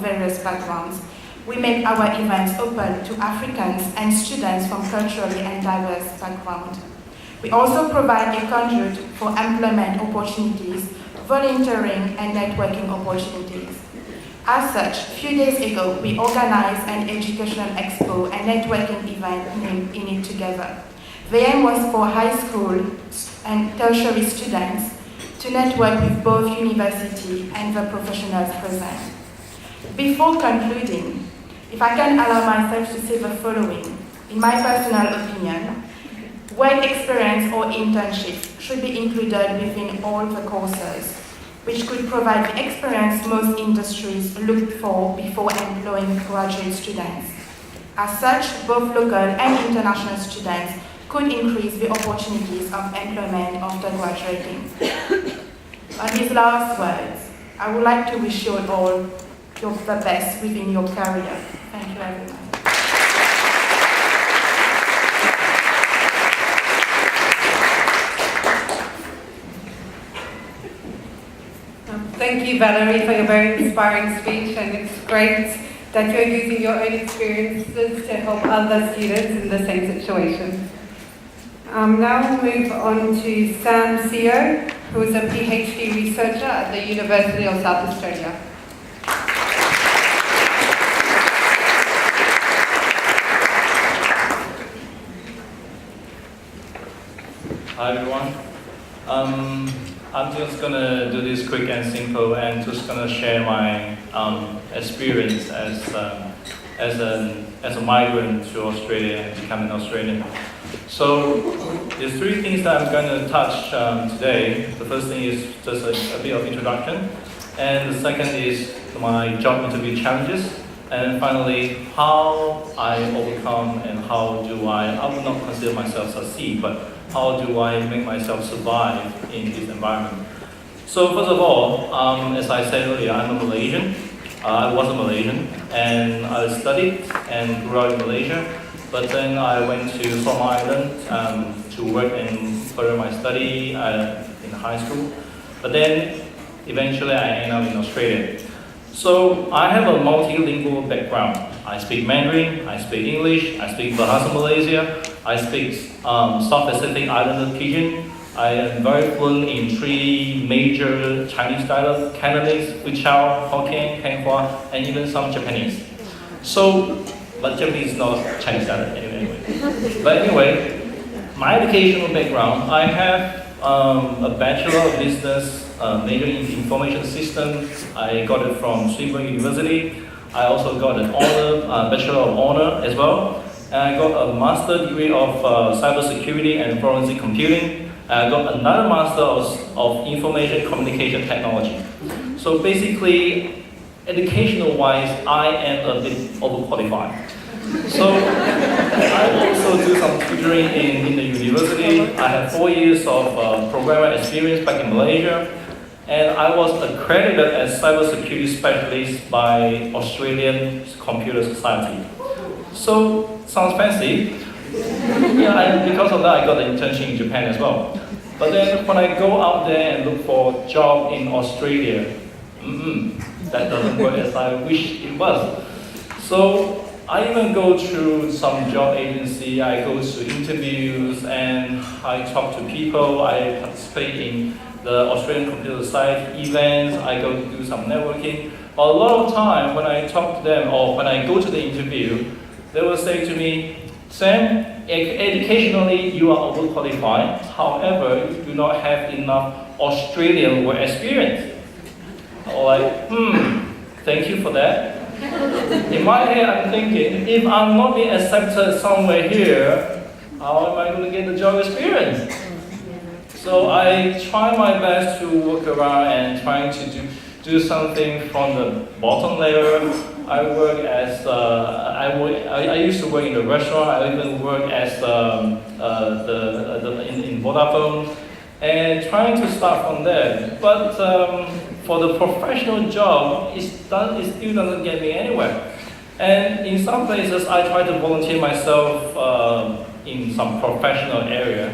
various backgrounds. We make our events open to Africans and students from culturally and diverse backgrounds. We also provide a conduit for employment opportunities, volunteering, and networking opportunities. As such, a few days ago, we organized an educational expo and networking event named In It Together. The aim was for high school and tertiary students to network with both university and the professionals present. Before concluding, if I can allow myself to say the following, in my personal opinion, work experience or internships should be included within all the courses, which could provide the experience most industries look for before employing graduate students. As such, both local and international students could increase the opportunities of employment after graduating. On these last words, I would like to wish you all the best within your career. Thank you very much. Thank you, Valerie, for your very inspiring speech, and it's great that you're using your own experiences to help other students in the same situation. Now we'll move on to Sam Seo, who is a PhD researcher at the University of South Australia. Hi everyone. I'm just gonna do this quick and simple, and just gonna share my experience as a migrant to Australia and becoming Australian. So there's three things that I'm going to touch today. The first thing is just a bit of introduction, and the second is my job interview challenges, and finally how I overcome and how do I would not consider myself succeed, but how do I make myself survive in this environment. So first of all, as I said earlier, I'm a Malaysian. I was a Malaysian, and I studied and grew up in Malaysia. But then I went to Solomon Island to work and further my study in high school. But then eventually I ended up in Australia. So I have a multilingual background. I speak Mandarin, I speak English, I speak Bahasa Malaysia, I speak South Pacific Islander Pidgin. I am very fluent in three major Chinese dialects: Cantonese, Huichao, Hokkien, Kenghua, and even some Japanese. So, but Japanese is not Chinese dialect anyway. But anyway, my educational background, I have a Bachelor of Business, major in Information Systems. I got it from Swinburne University. I also got an Bachelor of Honor as well. And I got a Master degree of Cybersecurity and Forensic Computing. I got another Master of Information Communication Technology. So basically, educational-wise, I am a bit overqualified. So I also do some tutoring in the university. I have 4 years of programmer experience back in Malaysia. And I was accredited as cybersecurity specialist by Australian Computer Society. So, sounds fancy. Yeah, because of that, I got an internship in Japan as well. But then when I go out there and look for a job in Australia, that doesn't work as I wish it was. So I even go through some job agency, I go to interviews, and I talk to people, I participate in the Australian Computer Society events, I go to do some networking. But a lot of time when I talk to them or when I go to the interview, they will say to me, Sam, educationally you are overqualified, however, you do not have enough Australian work experience. I'm like, thank you for that. In my head, I'm thinking, if I'm not being accepted somewhere here, how am I going to get the job experience? So I try my best to work around and trying to do something from the bottom layer. I work as I used to work in the restaurant. I even work as in Vodafone, and trying to start from there. But for the professional job, it still doesn't get me anywhere. And in some places, I try to volunteer myself in some professional area.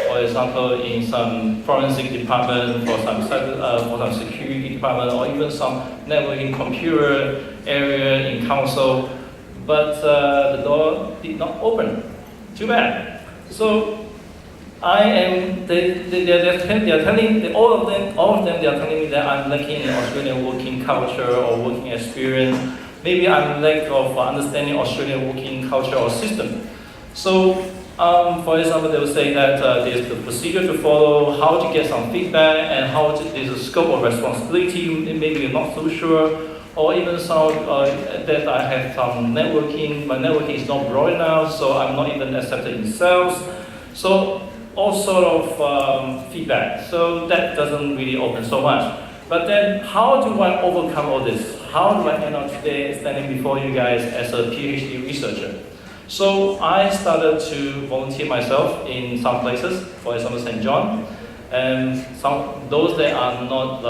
For for example, in some forensic department, for some security department, or even some networking computer area in council. But the door did not open. Too bad. So I am. They're telling all of them. They are telling me that I'm lacking in Australian working culture or working experience. Maybe I'm lack of understanding Australian working culture or system. So, for example, they will say that there's the procedure to follow, how to get some feedback, and there's a scope of responsibility. Maybe you're not so sure, or even some that I have some networking. My networking is not broad enough, so I'm not even accepted in sales. So all sort of feedback. So that doesn't really open so much. But then, how do I overcome all this? How do I end up today standing before you guys as a PhD researcher? So I started to volunteer myself in some places, for example, St. John, and those that are not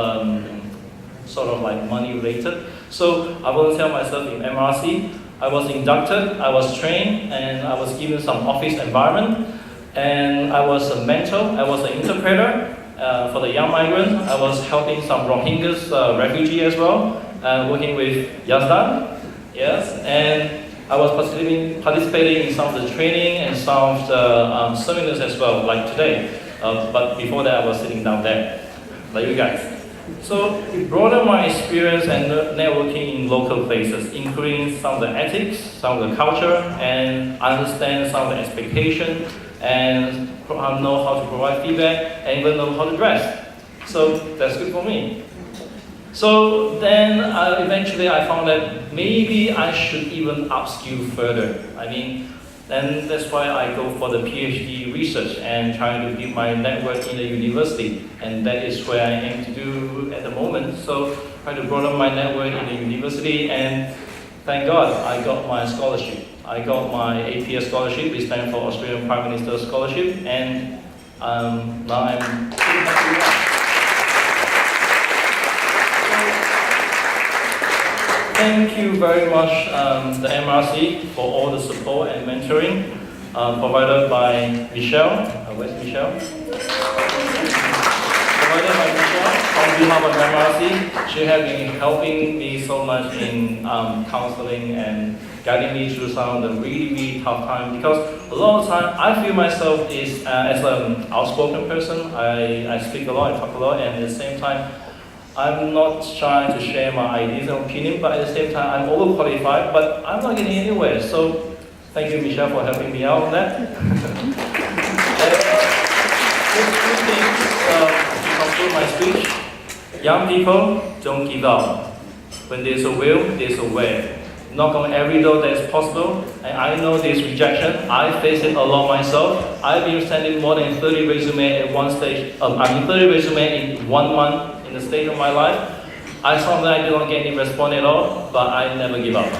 sort of like money related. So I volunteered myself in MRC. I was inducted, I was trained, and I was given some office environment. And I was a mentor, I was an interpreter for the young migrants. I was helping some Rohingyas refugee as well, working with Yazdan, yes, and I was participating in some of the training and some of the seminars as well, like today. But before that, I was sitting down there, like you guys. So it broadened my experience and networking in local places, including some of the ethics, some of the culture, and understand some of the expectations, and know how to provide feedback, and even know how to dress. So that's good for me. So then eventually I found that maybe I should even upskill further. I mean, then that's why I go for the PhD research and trying to build my network in the university. And that is where I aim to do at the moment. So try to broaden my network in the university, and thank God I got my scholarship. I got my APS scholarship, which stands for Australian Prime Minister Scholarship, and now I'm pretty happy with that. Thank you very much, the MRC, for all the support and mentoring provided by Michelle. Where's Michelle? Provided by Michelle on behalf of MRC. She has been helping me so much in counseling and guiding me through some of the really, really tough times. Because a lot of time, I feel myself as an outspoken person. I speak a lot, I talk a lot, and at the same time, I'm not trying to share my ideas and opinion, but at the same time, I'm overqualified, but I'm not getting anywhere. So, thank you, Michelle, for helping me out on that. Just two things to conclude my speech. Young people, don't give up. When there's a will, there's a way. Knock on every door that is possible, and I know there's rejection. I face it a lot myself. I've been sending more than 30 resumes at one stage. 30 resumes in 1 month. In the stage of my life, sometimes I don't get any response at all, but I never give up.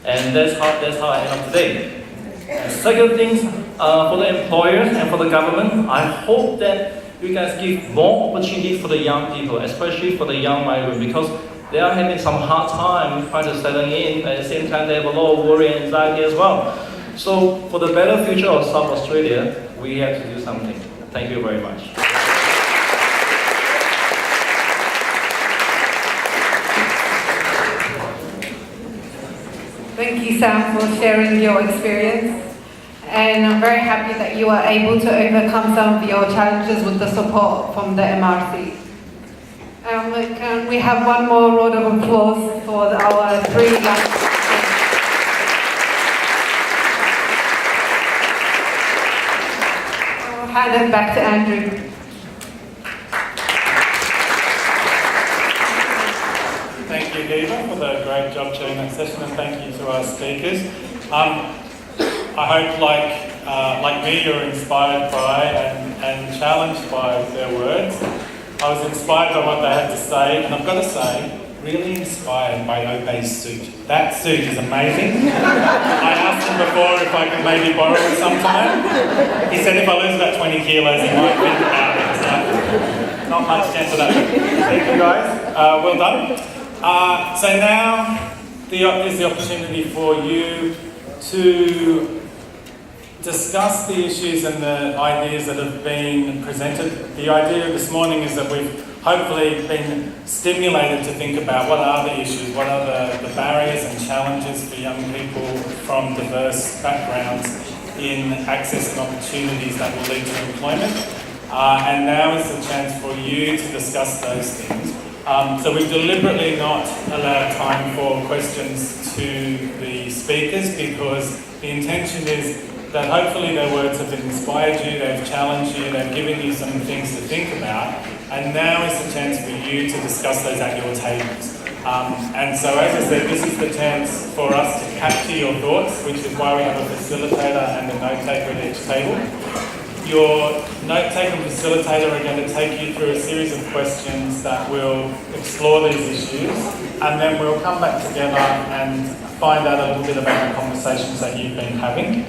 And that's how I end up today. And second thing, for the employers and for the government, I hope that you guys give more opportunity for the young people, especially for the young migrants, because they are having some hard time trying to settle in. At the same time, they have a lot of worry and anxiety as well. So for the better future of South Australia, we have to do something. Thank you very much. Thank you, Sam, for sharing your experience. And I'm very happy that you are able to overcome some of your challenges with the support from the MRC. Can we have one more round of applause for our 3 young people? I'll hand it back to Andrew. Thank you, Eva, for the great job chairing that session, and thank you to our speakers. I hope, like me, you're inspired by and challenged by their words. I was inspired by what they had to say, and I've got to say, really inspired by Ope's suit. That suit is amazing. I asked him before if I could maybe borrow it sometime. He said if I lose about 20 kilos, he might think about it. So not much chance of that. Thank you, guys. Well done. So now is the opportunity for you to discuss the issues and the ideas that have been presented. The idea this morning is that we've hopefully been stimulated to think about what are the issues, what are the barriers and challenges for young people from diverse backgrounds in accessing opportunities that will lead to employment. And now is the chance for you to discuss those things. So we've deliberately not allowed time for questions to the speakers because the intention is that hopefully their words have inspired you, they've challenged you, they've given you some things to think about, and now is the chance for you to discuss those at your tables. And so as I said, this is the chance for us to capture your thoughts, which is why we have a facilitator and a note taker at each table. Your note taker and facilitator are going to take you through a series of questions that will explore these issues, and then we'll come back together and find out a little bit about the conversations that you've been having.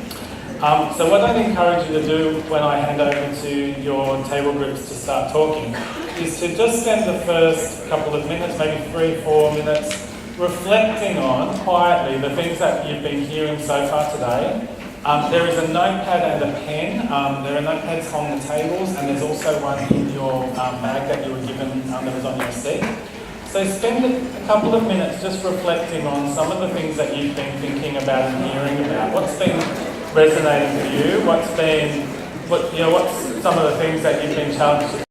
So what I'd encourage you to do when I hand over to your table groups to start talking is to just spend the first couple of minutes, maybe 3-4 minutes, reflecting on quietly the things that you've been hearing so far today. There is a notepad and a pen. There are notepads on the tables, and there's also one in your bag that you were given that was on your seat. So spend a couple of minutes just reflecting on some of the things that you've been thinking about and hearing about. What's been resonating for you? What's some of the things that you've been challenged